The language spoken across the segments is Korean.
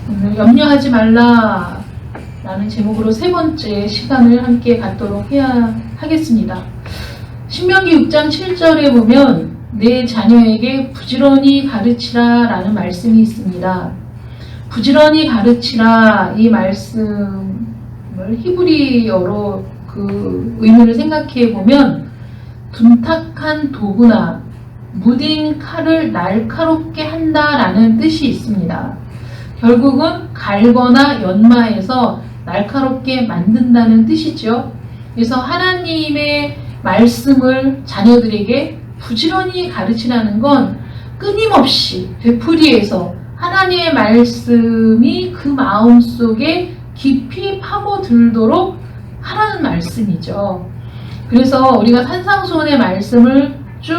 오늘 염려하지 말라 라는 제목으로 세 번째 시간을 함께 갖도록 해야 하겠습니다. 신명기 6장 7절에 보면 내 자녀에게 부지런히 가르치라 라는 말씀이 있습니다. 부지런히 가르치라, 이 말씀을 히브리어로 그 의미를 생각해 보면 둔탁한 도구나 무딘 칼을 날카롭게 한다라는 뜻이 있습니다. 결국은 갈거나 연마해서 날카롭게 만든다는 뜻이죠. 그래서 하나님의 말씀을 자녀들에게 부지런히 가르치라는 건 끊임없이 되풀이해서 하나님의 말씀이 그 마음속에 깊이 파고들도록 하라는 말씀이죠. 그래서 우리가 산상수훈의 말씀을 쭉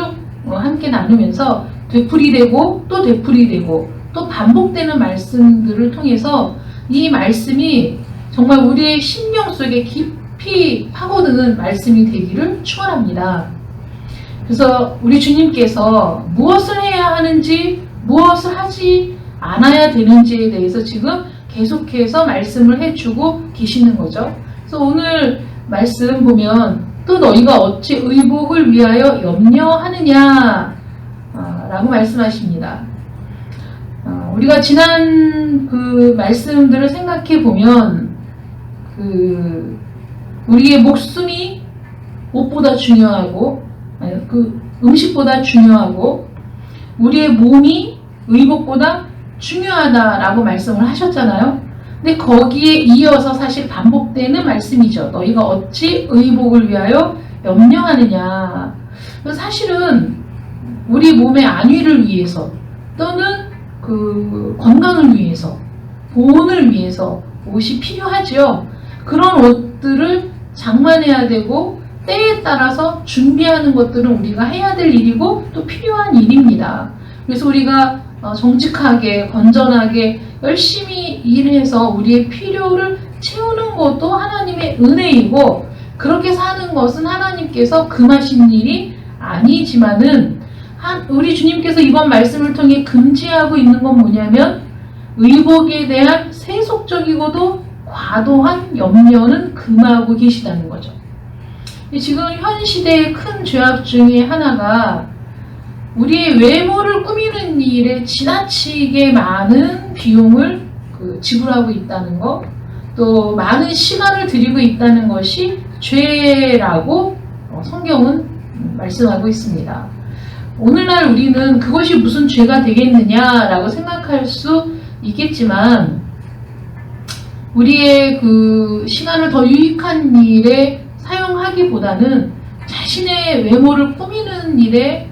함께 나누면서 되풀이되고 또 되풀이되고 또 반복되는 말씀들을 통해서 이 말씀이 정말 우리의 심령 속에 깊이 파고드는 말씀이 되기를 축원합니다. 그래서 우리 주님께서 무엇을 해야 하는지 무엇을 하지 않아야 되는지에 대해서 지금 계속해서 말씀을 해주고 계시는 거죠. 그래서 오늘 말씀 보면 또 너희가 어찌 의복을 위하여 염려하느냐 라고 말씀하십니다. 우리가 지난 그 말씀들을 생각해 보면 우리의 목숨이 옷보다 중요하고 그 음식보다 중요하고 우리의 몸이 의복보다 중요하다라고 말씀을 하셨잖아요. 근데 거기에 이어서 사실 반복되는 말씀이죠. 너희가 어찌 의복을 위하여 염려하느냐. 사실은 우리 몸의 안위를 위해서 또는 그 건강을 위해서 보온을 위해서 옷이 필요하죠. 그런 옷들을 장만해야 되고 때에 따라서 준비하는 것들은 우리가 해야 될 일이고 또 필요한 일입니다. 그래서 우리가 정직하게 건전하게 열심히 일해서 우리의 필요를 채우는 것도 하나님의 은혜이고 그렇게 사는 것은 하나님께서 금하신 일이 아니지만은 우리 주님께서 이번 말씀을 통해 금지하고 있는 건 뭐냐면 의복에 대한 세속적이고도 과도한 염려는 금하고 계시다는 거죠. 지금 현 시대의 큰 죄악 중에 하나가 우리의 외모를 꾸미는 일에 지나치게 많은 비용을 지불하고 있다는 것, 또 많은 시간을 들이고 있다는 것이 죄라고 성경은 말씀하고 있습니다. 오늘날 우리는 그것이 무슨 죄가 되겠느냐라고 생각할 수 있겠지만 우리의 그 시간을 더 유익한 일에 사용하기보다는 자신의 외모를 꾸미는 일에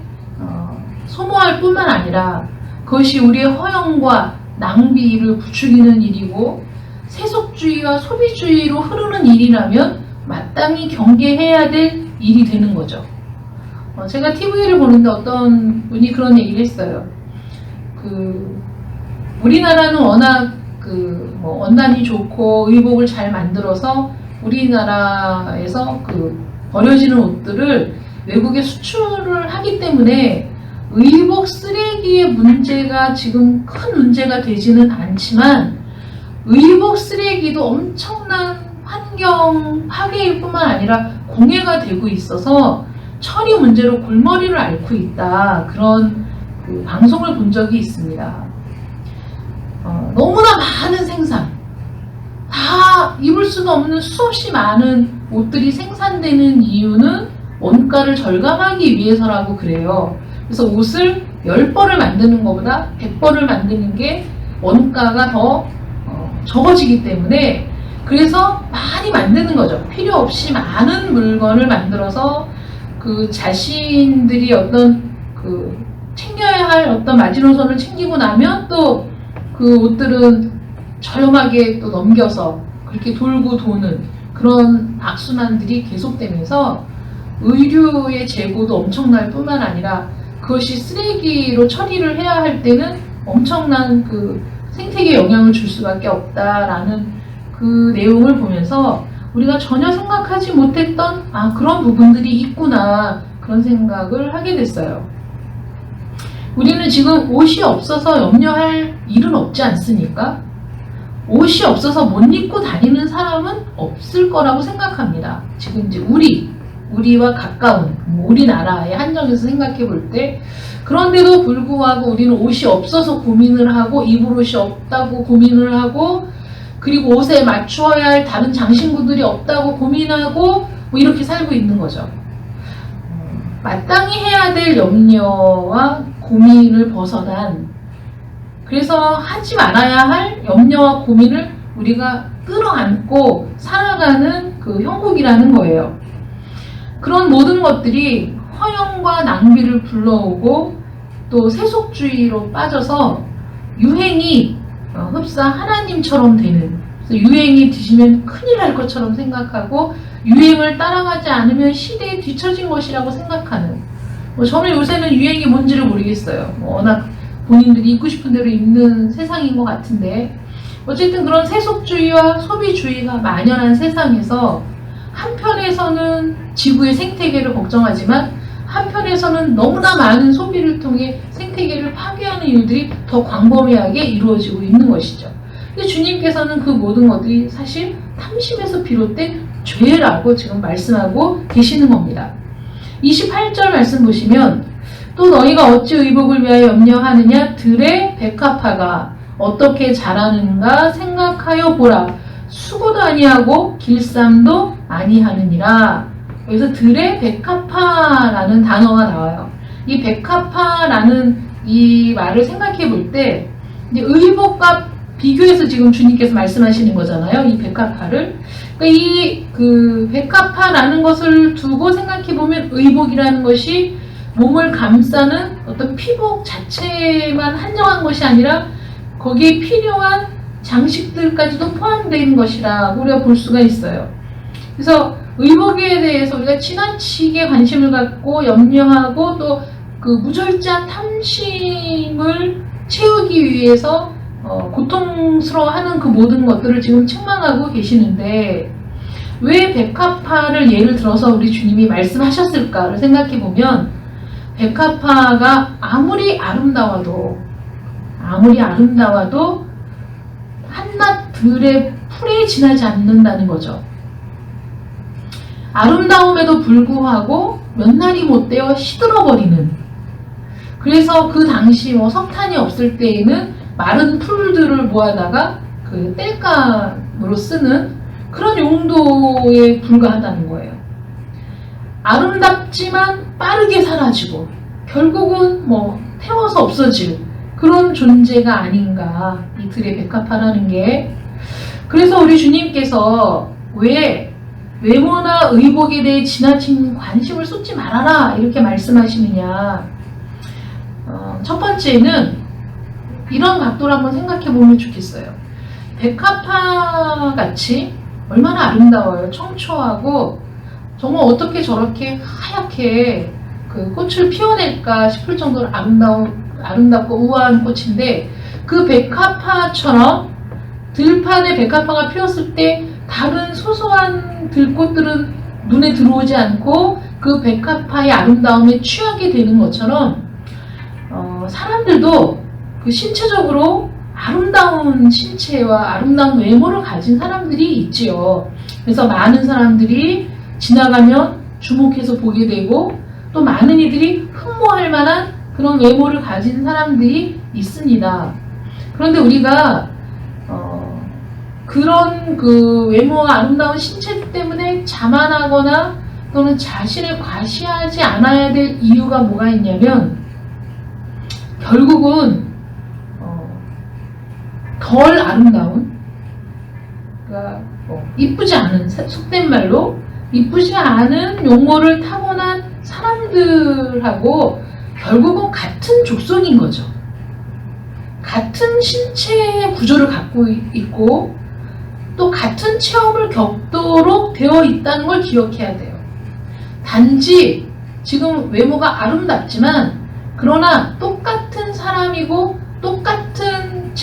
소모할 뿐만 아니라 그것이 우리의 허영과 낭비를 부추기는 일이고 세속주의와 소비주의로 흐르는 일이라면 마땅히 경계해야 될 일이 되는 거죠. 제가 TV를 보는데 어떤 분이 그런 얘기를 했어요. 우리나라는 워낙 원단이 좋고 의복을 잘 만들어서 우리나라에서 버려지는 옷들을 외국에 수출을 하기 때문에 의복 쓰레기의 문제가 지금 큰 문제가 되지는 않지만 의복 쓰레기도 엄청난 환경 파괴일 뿐만 아니라 공해가 되고 있어서 처리 문제로 골머리를 앓고 있다. 그런 방송을 본 적이 있습니다. 너무나 많은 생산, 다 입을 수도 없는 수없이 많은 옷들이 생산되는 이유는 원가를 절감하기 위해서라고 그래요. 그래서 옷을 10벌을 만드는 것보다 100벌을 만드는 게 원가가 더 적어지기 때문에 그래서 많이 만드는 거죠. 필요 없이 많은 물건을 만들어서 자신들이 어떤 챙겨야 할 어떤 마지노선을 챙기고 나면 또 그 옷들은 저렴하게 또 넘겨서 그렇게 돌고 도는 그런 악순환들이 계속되면서 의류의 재고도 엄청날 뿐만 아니라 그것이 쓰레기로 처리를 해야 할 때는 엄청난 생태계에 영향을 줄 수밖에 없다라는 그 내용을 보면서 우리가 전혀 생각하지 못했던 그런 부분들이 있구나 그런 생각을 하게 됐어요. 우리는 지금 옷이 없어서 염려할 일은 없지 않습니까? 옷이 없어서 못 입고 다니는 사람은 없을 거라고 생각합니다. 지금 이제 우리와 가까운 우리나라에 한정해서 생각해 볼 때, 그런데도 불구하고 우리는 옷이 없어서 고민을 하고, 입을 옷이 없다고 고민을 하고, 그리고 옷에 맞추어야 할 다른 장신구들이 없다고 고민하고 뭐 이렇게 살고 있는 거죠. 마땅히 해야 될 염려와 고민을 벗어난, 그래서 하지 말아야 할 염려와 고민을 우리가 끌어안고 살아가는 그 형국이라는 거예요. 그런 모든 것들이 허영과 낭비를 불러오고 또 세속주의로 빠져서 유행이 흡사 하나님처럼 되는, 그래서 유행이 드시면 큰일 날 것처럼 생각하고 유행을 따라가지 않으면 시대에 뒤처진 것이라고 생각하는, 저는 요새는 유행이 뭔지를 모르겠어요. 워낙 본인들이 입고 싶은 대로 입는 세상인 것 같은데, 어쨌든 그런 세속주의와 소비주의가 만연한 세상에서 한편에서는 지구의 생태계를 걱정하지만 한편에서는 너무나 많은 소비를 통해 생태계를 파괴하는 일들이 더 광범위하게 이루어지고 있는 것이죠. 근데 주님께서는 그 모든 것들이 사실 탐심에서 비롯된 죄라고 지금 말씀하고 계시는 겁니다. 28절 말씀 보시면, 또 너희가 어찌 의복을 위하여 염려하느냐? 들의 백합화가 어떻게 자라는가 생각하여 보라. 수고도 아니하고 길쌈도 아니하느니라. 여기서 들의 백합화라는 단어가 나와요. 이 백합화라는 이 말을 생각해 볼 때, 이제 의복과 비교해서 지금 주님께서 말씀하시는 거잖아요. 이 백합화를. 그러니까 이 그 백합화라는 것을 두고 생각해 보면, 의복이라는 것이 몸을 감싸는 어떤 피복 자체만 한정한 것이 아니라 거기에 필요한 장식들까지도 포함된 것이라 우리가 볼 수가 있어요. 그래서 의복에 대해서 우리가 지나치게 관심을 갖고 염려하고 또 그 무절제한 탐심을 채우기 위해서 고통스러워하는 그 모든 것들을 지금 책망하고 계시는데, 왜 백합화를 예를 들어서 우리 주님이 말씀하셨을까를 생각해 보면, 백합화가 아무리 아름다워도 한낱 들의 풀에 지나지 않는다는 거죠. 아름다움에도 불구하고 몇 날이 못 되어 시들어버리는, 그래서 그 당시 석탄이 없을 때에는 마른 풀들을 모아다가 그 땔감으로 쓰는 그런 용도에 불과하다는 거예요. 아름답지만 빠르게 사라지고 결국은 태워서 없어질 그런 존재가 아닌가, 이 들의 백합화라는 게. 그래서 우리 주님께서 왜 외모나 의복에 대해 지나친 관심을 쏟지 말아라 이렇게 말씀하시느냐. 첫 번째는 이런 각도로 한번 생각해 보면 좋겠어요. 백합화 같이 얼마나 아름다워요. 청초하고 정말 어떻게 저렇게 하얗게 그 꽃을 피워낼까 싶을 정도로 아름답고 우아한 꽃인데, 그 백합화처럼 들판에 백합화가 피었을 때 다른 소소한 들꽃들은 눈에 들어오지 않고 그 백합화의 아름다움에 취하게 되는 것처럼, 사람들도 그 신체적으로 아름다운 신체와 아름다운 외모를 가진 사람들이 있지요. 그래서 많은 사람들이 지나가면 주목해서 보게 되고, 또 많은 이들이 흠모할 만한 그런 외모를 가진 사람들이 있습니다. 그런데 우리가 그런 그 외모와 아름다운 신체 때문에 자만하거나 또는 자신을 과시하지 않아야 될 이유가 뭐가 있냐면, 결국은 덜 아름다운, 그러니까 이쁘지 않은, 속된 말로 이쁘지 않은 용모를 타고난 사람들하고 결국은 같은 족속인 거죠. 같은 신체의 구조를 갖고 있고 또 같은 체험을 겪도록 되어 있다는 걸 기억해야 돼요. 단지 지금 외모가 아름답지만, 그러나 똑같은 사람이고 똑같은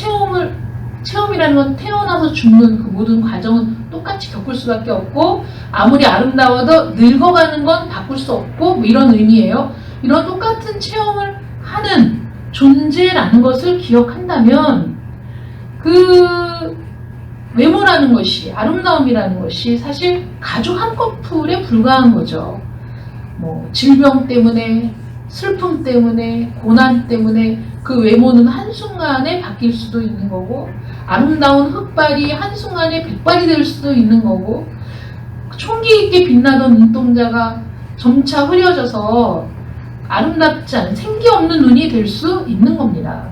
체험이라는 건 태어나서 죽는 그 모든 과정은 똑같이 겪을 수밖에 없고, 아무리 아름다워도 늙어가는 건 바꿀 수 없고, 이런 의미예요. 이런 똑같은 체험을 하는 존재라는 것을 기억한다면, 그 외모라는 것이, 아름다움이라는 것이 사실 가죽 한 커플에 불과한 거죠. 뭐 질병 때문에, 슬픔 때문에, 고난 때문에 그 외모는 한순간에 바뀔 수도 있는 거고, 아름다운 흑발이 한순간에 백발이 될 수도 있는 거고, 총기 있게 빛나던 눈동자가 점차 흐려져서 아름답지 않은 생기 없는 눈이 될 수 있는 겁니다.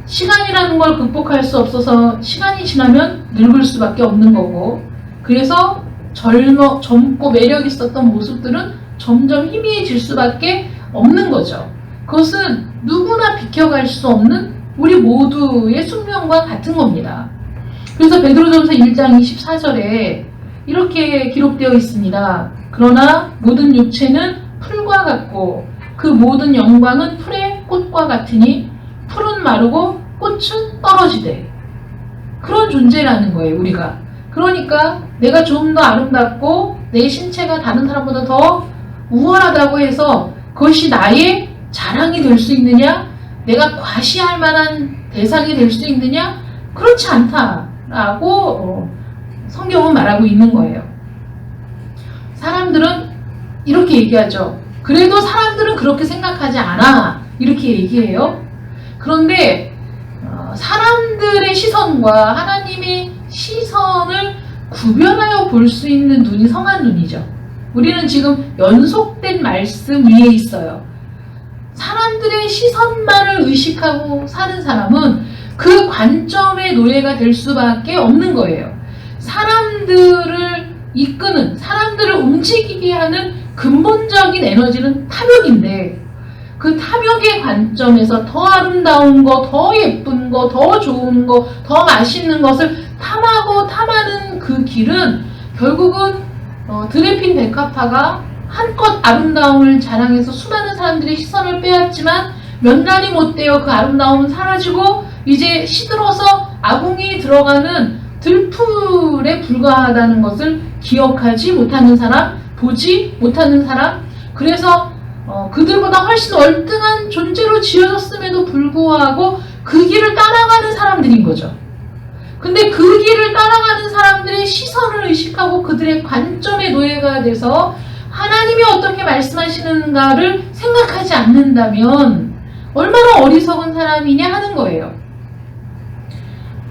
시간이라는 걸 극복할 수 없어서 시간이 지나면 늙을 수밖에 없는 거고, 그래서 젊고 매력 있었던 모습들은 점점 희미해질 수밖에 없는 거죠. 그것은 누구나 비켜갈 수 없는 우리 모두의 숙명과 같은 겁니다. 그래서 베드로전서 1장 24절에 이렇게 기록되어 있습니다. 그러나 모든 육체는 풀과 같고 그 모든 영광은 풀의 꽃과 같으니 풀은 마르고 꽃은 떨어지되. 그런 존재라는 거예요, 우리가. 그러니까 내가 좀 더 아름답고 내 신체가 다른 사람보다 더 우월하다고 해서 그것이 나의 자랑이 될 수 있느냐? 내가 과시할 만한 대상이 될 수 있느냐? 그렇지 않다라고 성경은 말하고 있는 거예요. 사람들은 이렇게 얘기하죠. 그래도 사람들은 그렇게 생각하지 않아. 이렇게 얘기해요. 그런데 사람들의 시선과 하나님의 시선을 구별하여 볼 수 있는 눈이 성한 눈이죠. 우리는 지금 연속된 말씀 위에 있어요. 사람들의 시선만을 의식하고 사는 사람은 그 관점의 노예가 될 수밖에 없는 거예요. 사람들을 이끄는, 사람들을 움직이게 하는 근본적인 에너지는 탐욕인데, 그 탐욕의 관점에서 더 아름다운 거, 더 예쁜 거, 더 좋은 거, 더 맛있는 것을 탐하고 탐하는 그 길은 결국은 드레핀 백합화가 한껏 아름다움을 자랑해서 수많은 사람들의 시선을 빼앗지만 몇 날이 못 되어 그 아름다움은 사라지고 이제 시들어서 아궁이 들어가는 들풀에 불과하다는 것을 기억하지 못하는 사람, 보지 못하는 사람, 그래서 그들보다 훨씬 월등한 존재로 지어졌음에도 불구하고 그 길을 따라가는 사람들인 거죠. 근데 그 길을 따라가는 사람들의 시선을 의식하고 그들의 관점의 노예가 돼서 하나님이 어떻게 말씀하시는가를 생각하지 않는다면 얼마나 어리석은 사람이냐 하는 거예요.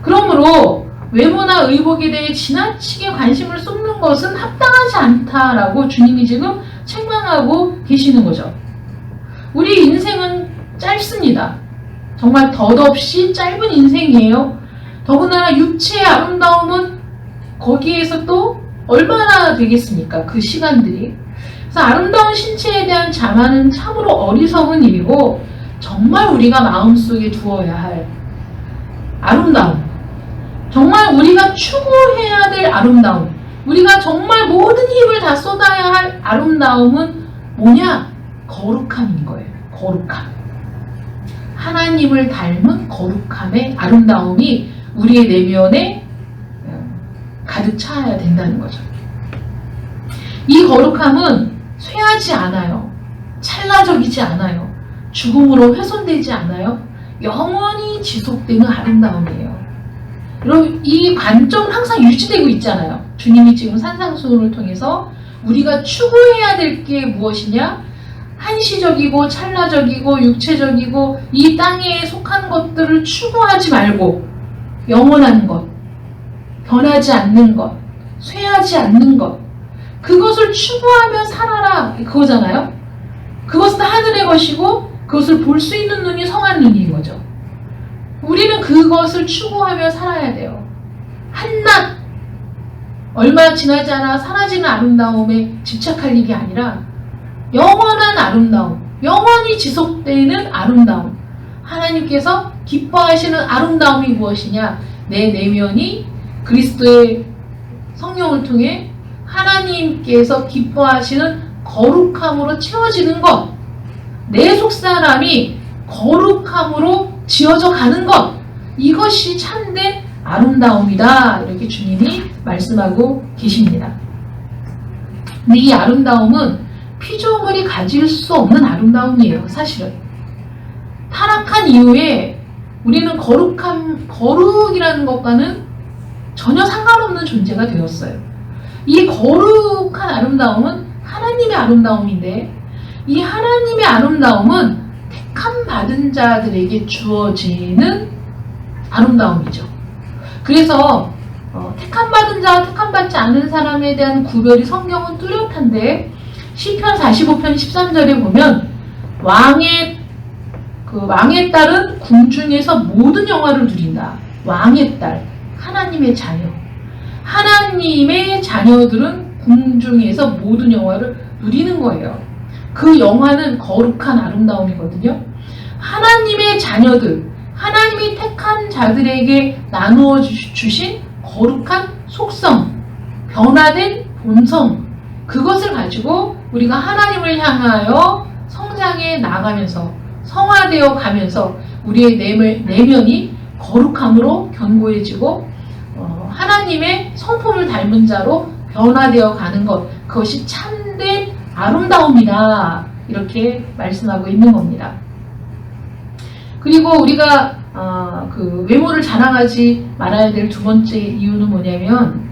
그러므로 외모나 의복에 대해 지나치게 관심을 쏟는 것은 합당하지 않다라고 주님이 지금 책망하고 계시는 거죠. 우리 인생은 짧습니다. 정말 덧없이 짧은 인생이에요. 더군다나 육체의 아름다움은 거기에서 또 얼마나 되겠습니까? 그 시간들이. 그래서 아름다운 신체에 대한 자만은 참으로 어리석은 일이고 정말 우리가 마음속에 두어야 할 아름다움, 정말 우리가 추구해야 될 아름다움, 우리가 정말 모든 힘을 다 쏟아야 할 아름다움은 뭐냐? 거룩함인 거예요. 거룩함. 하나님을 닮은 거룩함의 아름다움이 우리의 내면에 가득 차야 된다는 거죠. 이 거룩함은 쇠하지 않아요. 찰나적이지 않아요. 죽음으로 훼손되지 않아요. 영원히 지속되는 아름다움이에요. 여러분, 이 관점은 항상 유지되고 있잖아요. 주님이 지금 산상수훈을 통해서 우리가 추구해야 될 게 무엇이냐? 한시적이고 찰나적이고 육체적이고 이 땅에 속한 것들을 추구하지 말고 영원한 것, 변하지 않는 것, 쇠하지 않는 것, 그것을 추구하며 살아라, 그거잖아요. 그것은 하늘의 것이고 그것을 볼 수 있는 눈이 성한 눈인 거죠. 우리는 그것을 추구하며 살아야 돼요. 한낱 얼마 지나지 않아 사라지는 아름다움에 집착할 일이 아니라 영원한 아름다움, 영원히 지속되는 아름다움, 하나님께서 기뻐하시는 아름다움이 무엇이냐? 내 내면이 그리스도의 성령을 통해 하나님께서 기뻐하시는 거룩함으로 채워지는 것, 내 속사람이 거룩함으로 지어져 가는 것, 이것이 참된 아름다움이다, 이렇게 주님이 말씀하고 계십니다. 근데 이 아름다움은 피조물이 가질 수 없는 아름다움이에요. 사실은 타락한 이후에 우리는 거룩이라는 것과는 전혀 상관없는 존재가 되었어요. 이 거룩한 아름다움은 하나님의 아름다움인데 이 하나님의 아름다움은 택함 받은 자들에게 주어지는 아름다움이죠. 그래서 택함 받은 자와 택함 받지 않은 사람에 대한 구별이 성경은 뚜렷한데 시편 45편 13절에 보면 왕의 딸은 궁중에서 모든 영화를 누린다. 왕의 딸, 하나님의 자녀. 하나님의 자녀들은 궁중에서 모든 영화를 누리는 거예요. 그 영화는 거룩한 아름다움이거든요. 하나님의 자녀들, 하나님이 택한 자들에게 나누어 주신 거룩한 속성, 변화된 본성, 그것을 가지고 우리가 하나님을 향하여 성장해 나가면서 성화되어 가면서 우리의 내면이 거룩함으로 견고해지고 하나님의 성품을 닮은 자로 변화되어 가는 것, 그것이 참된 아름다움이다, 이렇게 말씀하고 있는 겁니다. 그리고 우리가 그 외모를 자랑하지 말아야 될 두 번째 이유는 뭐냐면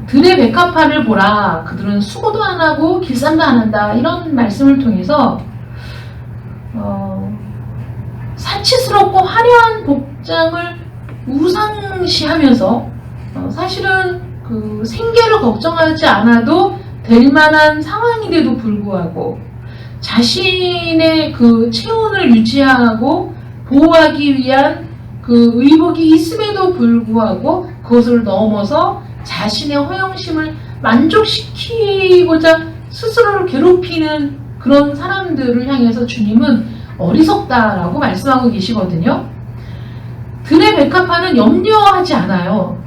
들의 백합화를 보라, 그들은 수고도 안 하고 길쌈도 안 한다, 이런 말씀을 통해서 사치스럽고 화려한 복장을 우상시하면서 사실은 그 생계를 걱정하지 않아도 될 만한 상황인데도 불구하고 자신의 그 체온을 유지하고 보호하기 위한 그 의복이 있음에도 불구하고 그것을 넘어서 자신의 허영심을 만족시키고자 스스로를 괴롭히는 그런 사람들을 향해서 주님은 어리석다라고 말씀하고 계시거든요. 들의 백합화는 염려하지 않아요.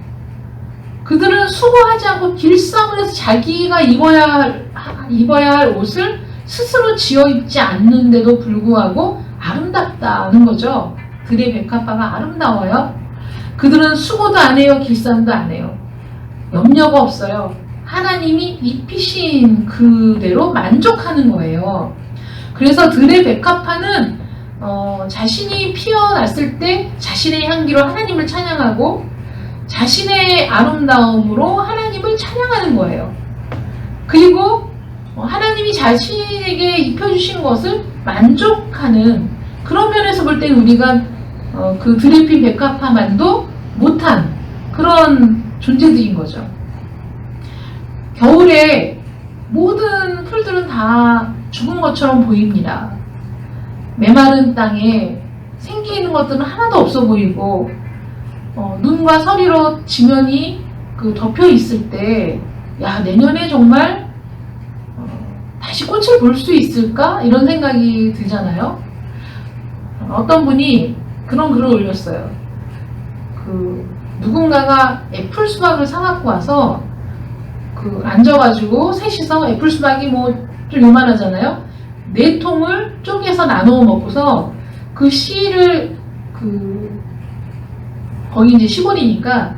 그들은 수고하지 않고 길쌈을 해서 자기가 입어야 할 옷을 스스로 지어 입지 않는데도 불구하고 아름답다는 거죠. 들의 백합화가 아름다워요. 그들은 수고도 안 해요. 길쌈도 안 해요. 염려가 없어요. 하나님이 입히신 그대로 만족하는 거예요. 그래서 들의 백합화는 자신이 피어났을 때 자신의 향기로 하나님을 찬양하고 자신의 아름다움으로 하나님을 찬양하는 거예요. 그리고 하나님이 자신에게 입혀주신 것을 만족하는 그런 면에서 볼 때는 우리가 그 들에 핀 백합화만도 못한 그런 존재들인 거죠. 겨울에 모든 풀들은 다 죽은 것처럼 보입니다. 메마른 땅에 생기 있는 것들은 하나도 없어 보이고 눈과 서리로 지면이 덮여 있을 때, 야, 내년에 정말 다시 꽃을 볼 수 있을까? 이런 생각이 들잖아요. 어떤 분이 그런 글을 올렸어요. 누군가가 애플 수박을 사갖고 와서 앉아가지고 셋이서 애플 수박이 좀 요만하잖아요. 4통을 쪼개서 나누어 먹고서 그 씨를 거기 이제 시골이니까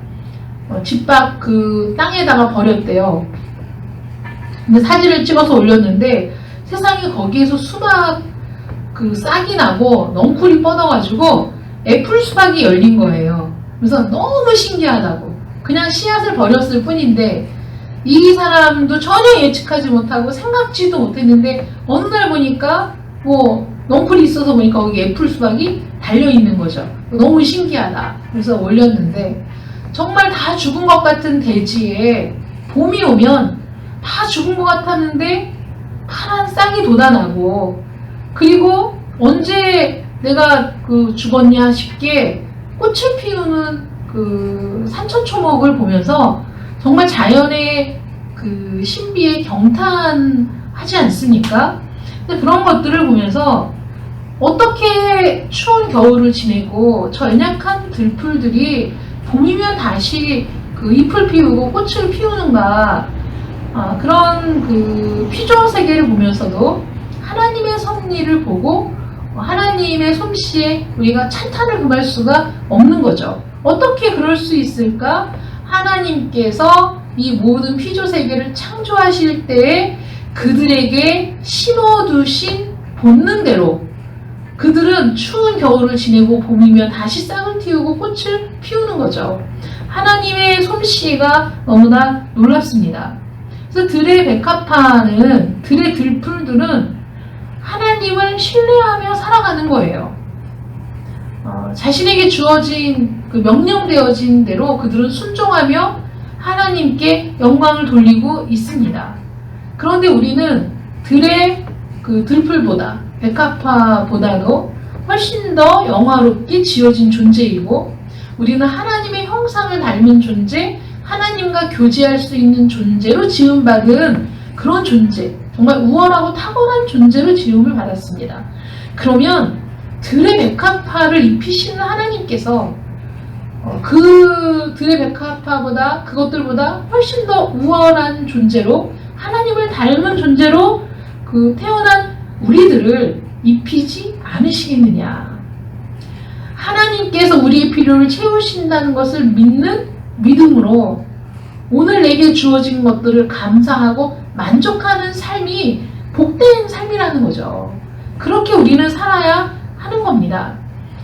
집 밖 그 땅에다가 버렸대요. 근데 사진을 찍어서 올렸는데 세상에 거기에서 수박 싹이 나고 넝쿨이 뻗어가지고 애플 수박이 열린 거예요. 그래서 너무 신기하다고. 그냥 씨앗을 버렸을 뿐인데 이 사람도 전혀 예측하지 못하고 생각지도 못했는데 어느 날 보니까 넝쿨이 있어서 보니까 거기 애플 수박이 달려있는 거죠. 너무 신기하다. 그래서 올렸는데 정말 다 죽은 것 같은 대지에 봄이 오면 다 죽은 것 같았는데 파란 싹이 돋아나고, 그리고 언제 내가 죽었냐 싶게 꽃을 피우는 산천초목을 보면서 정말 자연의 신비에 경탄하지 않습니까? 근데 그런 것들을 보면서 어떻게 추운 겨울을 지내고 저 연약한 들풀들이 봄이면 다시 잎을 피우고 꽃을 피우는가, 그런 피조 세계를 보면서도 하나님의 섭리를 보고 하나님의 솜씨에 우리가 찬탄을 금할 수가 없는 거죠. 어떻게 그럴 수 있을까? 하나님께서 이 모든 피조 세계를 창조하실 때에 그들에게 심어두신 본능대로 그들은 추운 겨울을 지내고 봄이면 다시 싹을 틔우고 꽃을 피우는 거죠. 하나님의 솜씨가 너무나 놀랍습니다. 그래서 들의 백합화는, 들의 들풀들은 하나님을 신뢰하며 살아가는 거예요. 자신에게 주어진, 명령되어진 대로 그들은 순종하며 하나님께 영광을 돌리고 있습니다. 그런데 우리는 들의 들풀보다, 백합화보다도 훨씬 더 영화롭게 지어진 존재이고, 우리는 하나님의 형상을 닮은 존재, 하나님과 교제할 수 있는 존재로 지음받은 그런 존재, 정말 우월하고 탁월한 존재로 지음을 받았습니다. 그러면 들의 백합화를 입히시는 하나님께서 그 들의 백합화보다, 그것들보다 훨씬 더 우월한 존재로, 하나님을 닮은 존재로 태어난 우리들을 입히지 않으시겠느냐. 하나님께서 우리의 필요를 채우신다는 것을 믿는 믿음으로 오늘 내게 주어진 것들을 감사하고 만족하는 삶이 복된 삶이라는 거죠. 그렇게 우리는 살아야 하는 겁니다.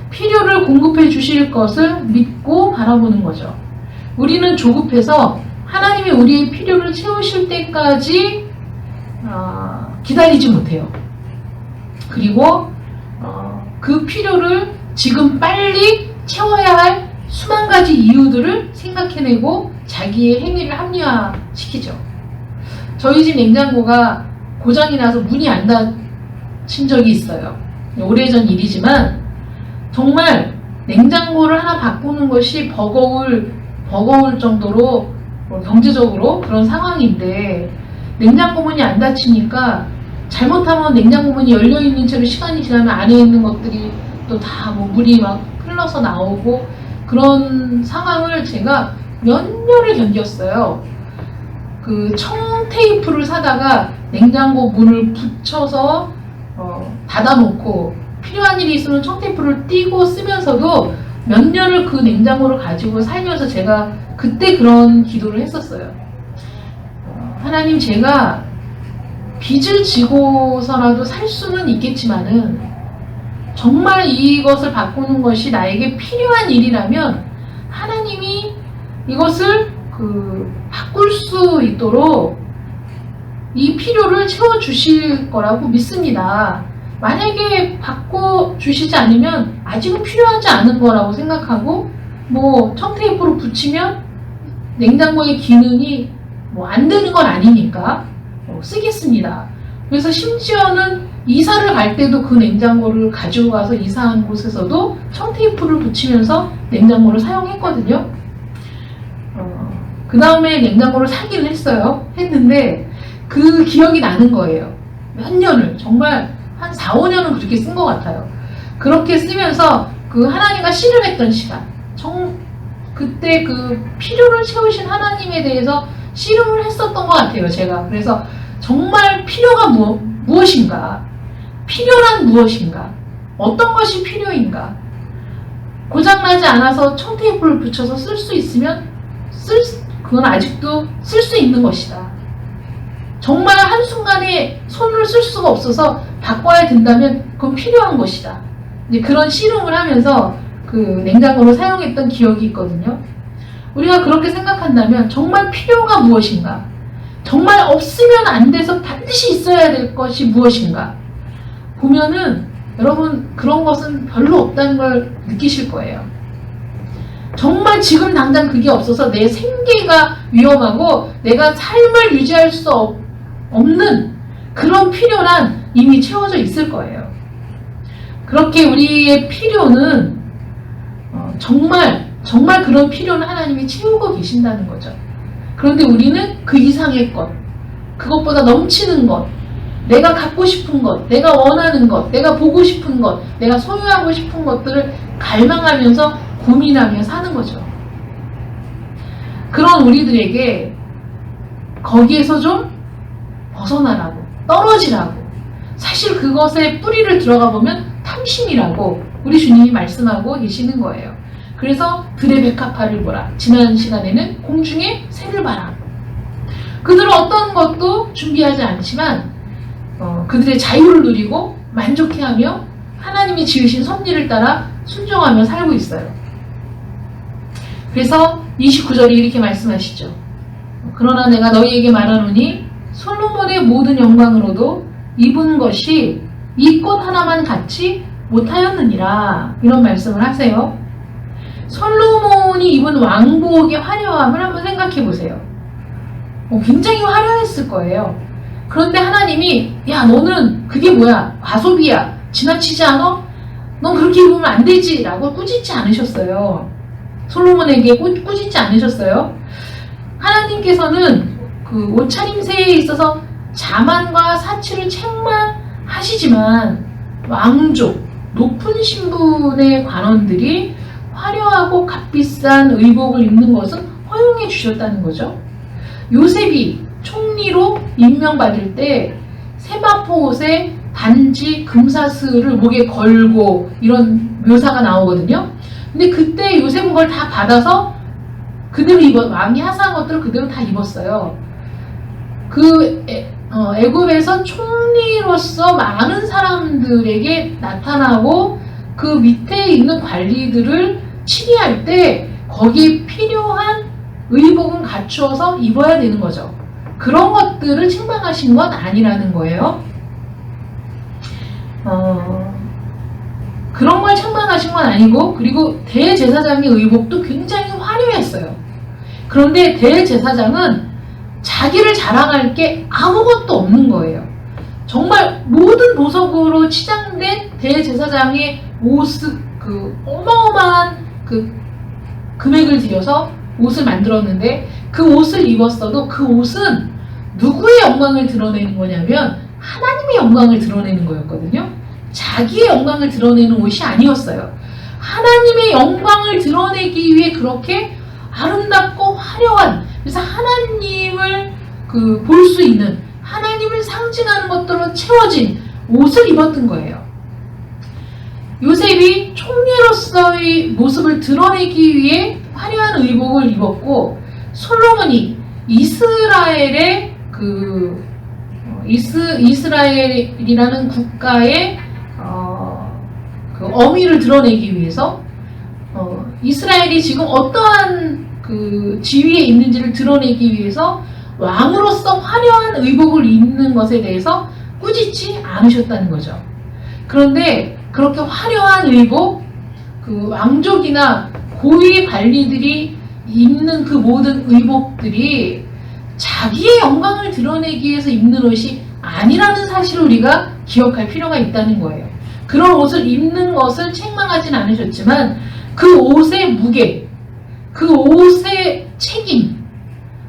필요를 공급해 주실 것을 믿고 바라보는 거죠. 우리는 조급해서 하나님이 우리의 필요를 채우실 때까지 기다리지 못해요. 그리고 그 필요를 지금 빨리 채워야 할 수만 가지 이유들을 생각해내고 자기의 행위를 합리화시키죠. 저희 집 냉장고가 고장이 나서 문이 안 닫힌 적이 있어요. 오래전 일이지만 정말 냉장고를 하나 바꾸는 것이 버거울 정도로 경제적으로 그런 상황인데, 냉장고 문이 안 닫히니까 잘못하면 냉장고 문이 열려있는 채로 시간이 지나면 안에 있는 것들이 또 다 물이 막 흘러서 나오고, 그런 상황을 제가 몇 년을 견뎠어요. 청테이프를 사다가 냉장고 문을 붙여서 닫아놓고 필요한 일이 있으면 청테이프를 띄고 쓰면서도 몇 년을 그 냉장고를 가지고 살면서 제가 그때 그런 기도를 했었어요. 하나님, 제가 빚을 지고서라도 살 수는 있겠지만은 정말 이것을 바꾸는 것이 나에게 필요한 일이라면 하나님이 이것을 바꿀 수 있도록 이 필요를 채워주실 거라고 믿습니다. 만약에 바꿔주시지 않으면 아직은 필요하지 않은 거라고 생각하고, 청테이프로 붙이면 냉장고의 기능이 안 되는 건 아니니까 쓰겠습니다. 그래서 심지어는 이사를 갈 때도 그 냉장고를 가지고 가서 이사한 곳에서도 청테이프를 붙이면서 냉장고를 사용했거든요. 그 다음에 냉장고를 사기는 했는데 그 기억이 나는 거예요. 몇 년을, 정말 한 4, 5년은 그렇게 쓴 것 같아요. 그렇게 쓰면서 하나님과 씨름했던 시간, 그때 필요를 채우신 하나님에 대해서 씨름을 했었던 것 같아요, 제가. 그래서 정말 필요가 무엇인가? 필요란 무엇인가? 어떤 것이 필요인가? 고장나지 않아서 청테이프를 붙여서 쓸 수 있으면 그건 아직도 쓸 수 있는 것이다. 정말 한순간에 손을 쓸 수가 없어서 바꿔야 된다면 그건 필요한 것이다. 이제 그런 씨름을 하면서 냉장고를 사용했던 기억이 있거든요. 우리가 그렇게 생각한다면 정말 필요가 무엇인가? 정말 없으면 안 돼서 반드시 있어야 될 것이 무엇인가? 보면은 여러분, 그런 것은 별로 없다는 걸 느끼실 거예요. 정말 지금 당장 그게 없어서 내 생계가 위험하고 내가 삶을 유지할 수 없는 그런 필요란 이미 채워져 있을 거예요. 그렇게 우리의 필요는 정말 그런 필요는 하나님이 채우고 계신다는 거죠. 그런데 우리는 그 이상의 것, 그것보다 넘치는 것, 내가 갖고 싶은 것, 내가 원하는 것, 내가 보고 싶은 것, 내가 소유하고 싶은 것들을 갈망하면서 고민하며 사는 거죠. 그런 우리들에게 거기에서 좀 벗어나라고, 떨어지라고, 사실 그것에 뿌리를 들어가 보면 탐심이라고 우리 주님이 말씀하고 계시는 거예요. 그래서 들의 백합화를 보라. 지난 시간에는 공중의 새를 봐라. 그들은 어떤 것도 준비하지 않지만 그들의 자유를 누리고 만족해하며 하나님이 지으신 섭리를 따라 순종하며 살고 있어요. 그래서 29절에 이렇게 말씀하시죠. 그러나 내가 너희에게 말하노니 솔로몬의 모든 영광으로도 입은 것이 이 꽃 하나만 갖지 못하였느니라. 이런 말씀을 하세요. 솔로몬이 입은 왕복의 화려함을 한번 생각해 보세요. 굉장히 화려했을 거예요. 그런데 하나님이 야 너는 그게 뭐야 과소비야 지나치지 않아? 넌 그렇게 입으면 안 되지 라고 꾸짖지 않으셨어요. 솔로몬에게 꾸짖지 않으셨어요. 하나님께서는 그 옷차림새에 있어서 자만과 사치를 책망하시지만 왕족, 높은 신분의 관원들이 화려하고 값비싼 의복을 입는 것은 허용해 주셨다는 거죠. 요셉이 총리로 임명받을 때 세마포 옷에 반지 금사슬을 목에 걸고 이런 묘사가 나오거든요. 근데 그때 요셉은 그걸 다 받아서 그대로 왕이 하사한 것들을 그대로 다 입었어요. 애굽에서 총리로서 많은 사람들에게 나타나고 그 밑에 있는 관리들을 치리할 때 거기에 필요한 의복은 갖추어서 입어야 되는 거죠. 그런 것들을 책망하신 건 아니라는 거예요. 그런 걸 책망하신 건 아니고, 그리고 대제사장의 의복도 굉장히 화려했어요. 그런데 대제사장은 자기를 자랑할 게 아무것도 없는 거예요. 정말 모든 보석으로 치장된 대제사장의 옷을 어마어마한 금액을 들여서 옷을 만들었는데 그 옷을 입었어도 그 옷은 누구의 영광을 드러내는 거냐면 하나님의 영광을 드러내는 거였거든요. 자기의 영광을 드러내는 옷이 아니었어요. 하나님의 영광을 드러내기 위해 그렇게 아름답고 화려한, 그래서 하나님을 볼 수 있는, 하나님을 상징하는 것들로 채워진 옷을 입었던 거예요. 요셉이 총리로서의 모습을 드러내기 위해 화려한 의복을 입었고, 솔로몬이 이스라엘의 이스라엘이라는 국가의 어미를 드러내기 위해서 이스라엘이 지금 어떠한 지위에 있는지를 드러내기 위해서 왕으로서 화려한 의복을 입는 것에 대해서 꾸짖지 않으셨다는 거죠. 그런데 그렇게 화려한 의복, 왕족이나 고위 관리들이 입는 그 모든 의복들이 자기의 영광을 드러내기 위해서 입는 옷이 아니라는 사실을 우리가 기억할 필요가 있다는 거예요. 그런 옷을 입는 것을 책망하진 않으셨지만 그 옷의 무게, 그 옷의 책임,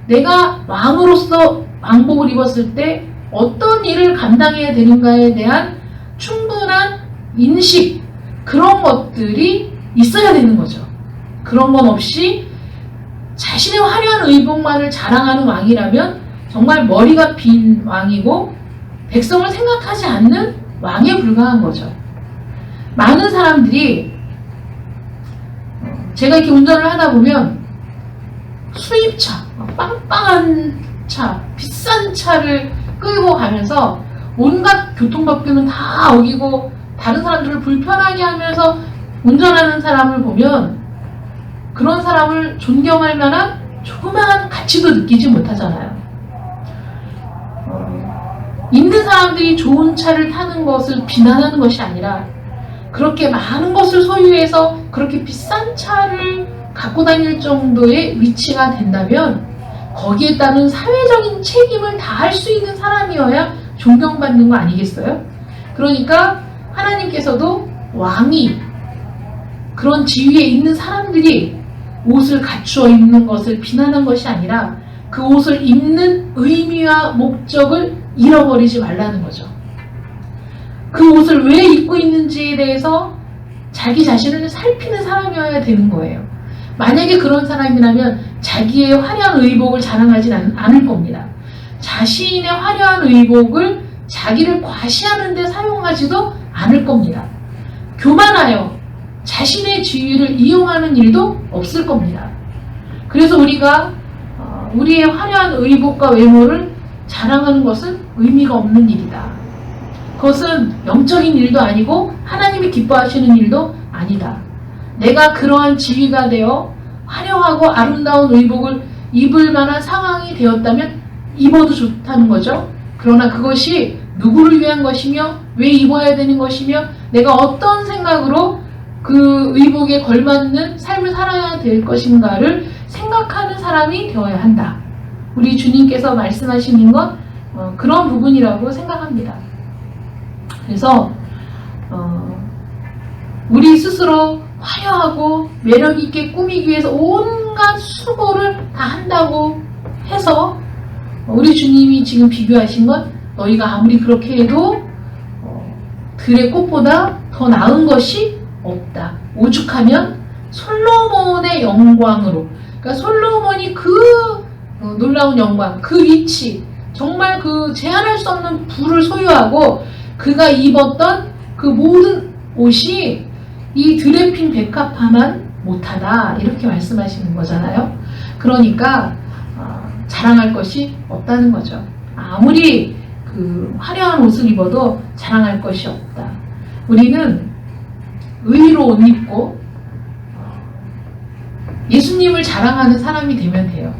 내가 왕으로서 왕복을 입었을 때 어떤 일을 감당해야 되는가에 대한 충분한 인식, 그런 것들이 있어야 되는 거죠. 그런 건 없이 자신의 화려한 의복만을 자랑하는 왕이라면 정말 머리가 빈 왕이고 백성을 생각하지 않는 왕에 불과한 거죠. 많은 사람들이 제가 이렇게 운전을 하다 보면 수입차, 빵빵한 차, 비싼 차를 끌고 가면서 온갖 교통법규는 다 어기고 다른 사람들을 불편하게 하면서 운전하는 사람을 보면 그런 사람을 존경할 만한 조그마한 가치도 느끼지 못하잖아요. 있는 사람들이 좋은 차를 타는 것을 비난하는 것이 아니라 그렇게 많은 것을 소유해서 그렇게 비싼 차를 갖고 다닐 정도의 위치가 된다면 거기에 따른 사회적인 책임을 다할 수 있는 사람이어야 존경받는 거 아니겠어요? 그러니까 하나님께서도 왕이, 그런 지위에 있는 사람들이 옷을 갖추어 입는 것을 비난한 것이 아니라 그 옷을 입는 의미와 목적을 잃어버리지 말라는 거죠. 그 옷을 왜 입고 있는지에 대해서 자기 자신을 살피는 사람이어야 되는 거예요. 만약에 그런 사람이라면 자기의 화려한 의복을 자랑하진 않을 겁니다. 자신의 화려한 의복을 자기를 과시하는 데 사용하지도 않을 겁니다. 교만하여 자신의 지위를 이용하는 일도 없을 겁니다. 그래서 우리가 우리의 화려한 의복과 외모를 자랑하는 것은 의미가 없는 일이다. 그것은 영적인 일도 아니고 하나님이 기뻐하시는 일도 아니다. 내가 그러한 지위가 되어 화려하고 아름다운 의복을 입을 만한 상황이 되었다면 입어도 좋다는 거죠. 그러나 그것이 누구를 위한 것이며 왜 입어야 되는 것이며 내가 어떤 생각으로 그 의복에 걸맞는 삶을 살아야 될 것인가를 생각하는 사람이 되어야 한다. 우리 주님께서 말씀하시는 건 그런 부분이라고 생각합니다. 그래서 우리 스스로 화려하고 매력있게 꾸미기 위해서 온갖 수고를 다 한다고 해서 우리 주님이 지금 비교하신 건 너희가 아무리 그렇게 해도 들의 꽃보다 더 나은 것이 없다. 오죽하면 솔로몬의 영광으로, 그러니까 솔로몬이 그 놀라운 영광, 그 위치, 정말 그 제한할 수 없는 부를 소유하고 그가 입었던 그 모든 옷이 이 들에 핀 백합화만 못하다, 이렇게 말씀하시는 거잖아요. 그러니까 자랑할 것이 없다는 거죠. 아무리 그 화려한 옷을 입어도 자랑할 것이 없다. 우리는 의로 옷 입고 예수님을 자랑하는 사람이 되면 돼요.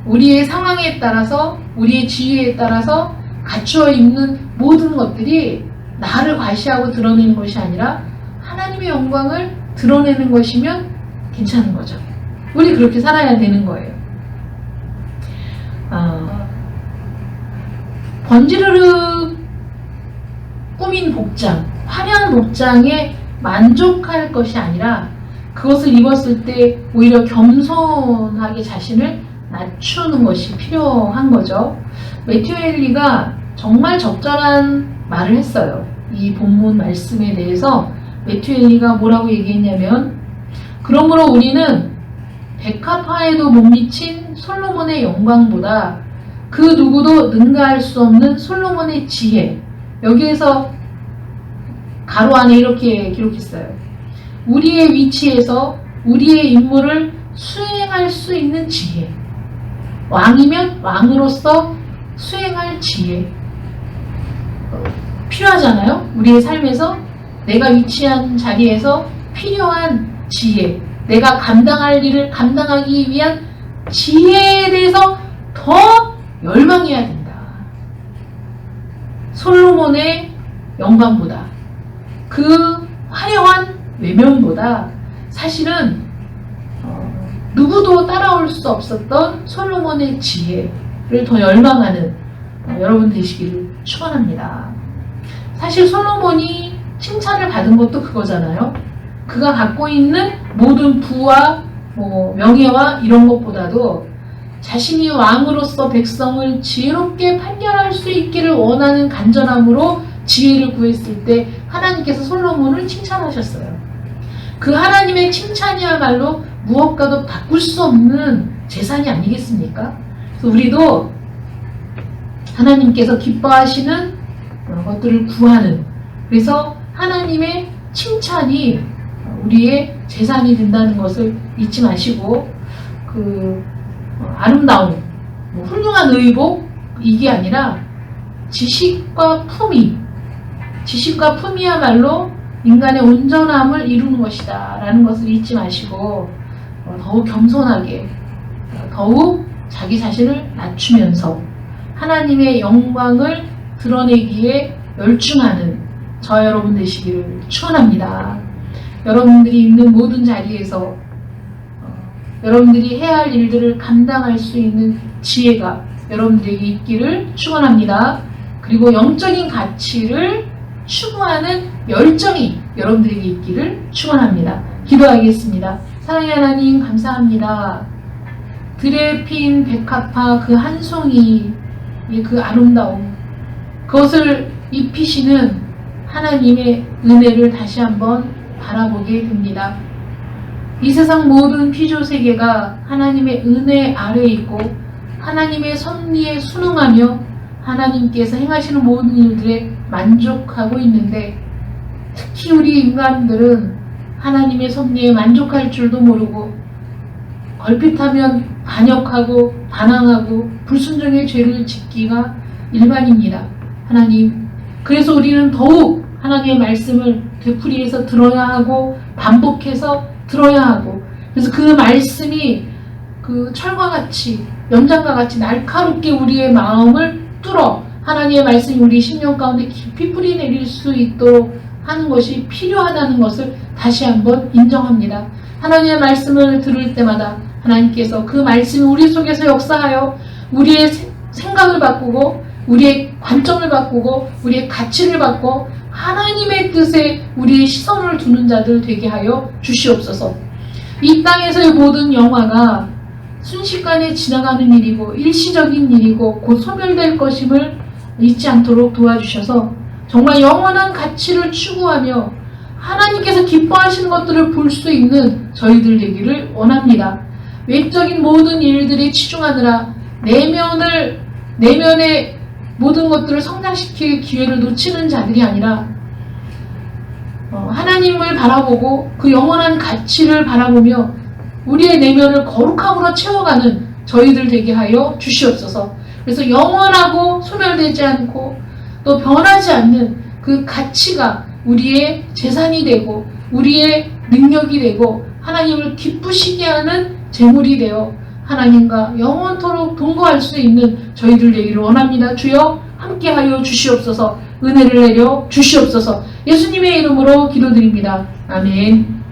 우리의 상황에 따라서, 우리의 지위에 따라서 갖추어 입는 모든 것들이 나를 과시하고 드러내는 것이 아니라 하나님의 영광을 드러내는 것이면 괜찮은 거죠. 우리 그렇게 살아야 되는 거예요. 번지르르 꾸민 복장, 화려한 복장에 만족할 것이 아니라 그것을 입었을 때 오히려 겸손하게 자신을 낮추는 것이 필요한 거죠. 매튜 헨리가 정말 적절한 말을 했어요. 이 본문 말씀에 대해서 매튜 헨리가 뭐라고 얘기했냐면, 그러므로 우리는 백합화에도 못 미친 솔로몬의 영광보다 그 누구도 능가할 수 없는 솔로몬의 지혜, 여기에서 가로 안에 이렇게 기록했어요. 우리의 위치에서 우리의 임무를 수행할 수 있는 지혜, 왕이면 왕으로서 수행할 지혜 필요하잖아요. 우리의 삶에서 내가 위치한 자리에서 필요한 지혜, 내가 감당할 일을 감당하기 위한 지혜에 대해서 더 열망해야 된다. 솔로몬의 영광보다, 그 화려한 외면보다 사실은 누구도 따라올 수 없었던 솔로몬의 지혜를 더 열망하는 여러분 되시기를 축원합니다. 사실 솔로몬이 칭찬을 받은 것도 그거잖아요. 그가 갖고 있는 모든 부와 명예와 이런 것보다도 자신이 왕으로서 백성을 지혜롭게 판결할 수 있기를 원하는 간절함으로 지혜를 구했을 때 하나님께서 솔로몬을 칭찬하셨어요. 그 하나님의 칭찬이야말로 무엇과도 바꿀 수 없는 재산이 아니겠습니까? 그래서 우리도 하나님께서 기뻐하시는 것들을 구하는, 그래서 하나님의 칭찬이 우리의 재산이 된다는 것을 잊지 마시고, 그 아름다운 훌륭한 의복, 이게 아니라 지식과 품위, 지식과 품위야말로 인간의 온전함을 이루는 것이다 라는 것을 잊지 마시고 더욱 겸손하게, 더욱 자기 자신을 낮추면서 하나님의 영광을 드러내기에 열중하는 저 여러분 되시기를 축원합니다. 여러분들이 있는 모든 자리에서 여러분들이 해야 할 일들을 감당할 수 있는 지혜가 여러분들에게 있기를 축원합니다. 그리고 영적인 가치를 추구하는 열정이 여러분들에게 있기를 축원합니다. 기도하겠습니다. 사랑의 하나님, 감사합니다. 들에 핀 백합화 그 한 송이의 그 아름다움, 그것을 입히시는 하나님의 은혜를 다시 한번 바라보게 됩니다. 이 세상 모든 피조 세계가 하나님의 은혜 아래에 있고 하나님의 섭리에 순응하며 하나님께서 행하시는 모든 일들에 만족하고 있는데, 특히 우리 인간들은 하나님의 섭리에 만족할 줄도 모르고 걸핏하면 반역하고 반항하고 불순종의 죄를 짓기가 일반입니다. 하나님, 그래서 우리는 더욱 하나님의 말씀을 되풀이해서 들어야 하고 반복해서 들어야 하고, 그래서 그 말씀이 그 철과 같이 연장과 같이 날카롭게 우리의 마음을 뚫어 하나님의 말씀이 우리 심령 가운데 깊이 뿌리 내릴 수 있도록 하는 것이 필요하다는 것을 다시 한번 인정합니다. 하나님의 말씀을 들을 때마다 하나님께서 그 말씀이 우리 속에서 역사하여 우리의 생각을 바꾸고 우리의 관점을 바꾸고 우리의 가치를 바꾸고 하나님의 뜻에 우리의 시선을 두는 자들 되게 하여 주시옵소서. 이 땅에서의 모든 영화가 순식간에 지나가는 일이고 일시적인 일이고 곧 소멸될 것임을 잊지 않도록 도와주셔서 정말 영원한 가치를 추구하며 하나님께서 기뻐하시는 것들을 볼 수 있는 저희들 되기를 원합니다. 외적인 모든 일들에 치중하느라 내면의 모든 것들을 성장시킬 기회를 놓치는 자들이 아니라 하나님을 바라보고 그 영원한 가치를 바라보며 우리의 내면을 거룩함으로 채워가는 저희들 되게 하여 주시옵소서. 그래서 영원하고 소멸되지 않고 또 변하지 않는 그 가치가 우리의 재산이 되고 우리의 능력이 되고 하나님을 기쁘시게 하는 재물이 되어 하나님과 영원토록 동거할 수 있는 저희들 되기를 원합니다. 주여 함께하여 주시옵소서. 은혜를 내려 주시옵소서. 예수님의 이름으로 기도드립니다. 아멘.